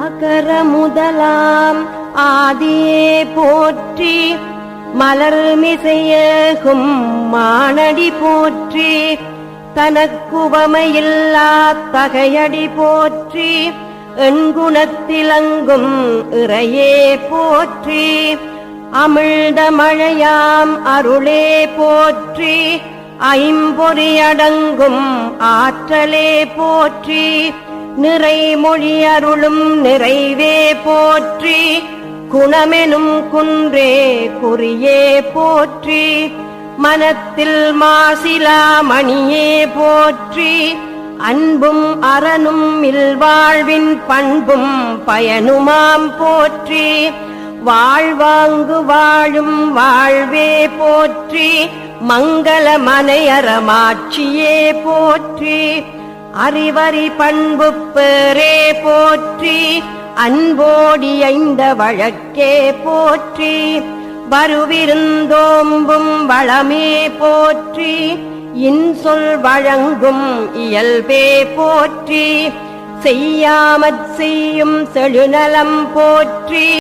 அகர முதலாம் ஆதியே போற்றி, மலர்மிசையேகும் மானடி போற்றி, தனக்குவமையில்லா தகையடி போற்றி, எண்குணத்திலங்கும் இறையே போற்றி, அமிழ்த மழையாம் அருளே போற்றி, ஐம்பொறியடங்கும் ஆற்றலே போற்றி, நிறைமொழி அருளும் நிறைவே போற்றி, குணமெனும் குன்றே குறியே போற்றி, மனத்தில் மாசிலா மணியே போற்றி, அன்பும் அறனும் இல்வாழ்வின் பண்பும் பயனுமாம் போற்றி, வாழ்வாங்கு வாழும் வாழ்வே போற்றி, மங்கள மனையறமாட்சியே போற்றி, அறிவறி பண்பு பேரே போற்றி, அன்போடி ஐந்த வழக்கே போற்றி, வருவிருந்தோம்பும் வளமே போற்றி, இன்சொல் வழங்கும் இயல்பே போற்றி, செய்யாமற் செய்யும் செழுநலம் போற்றி.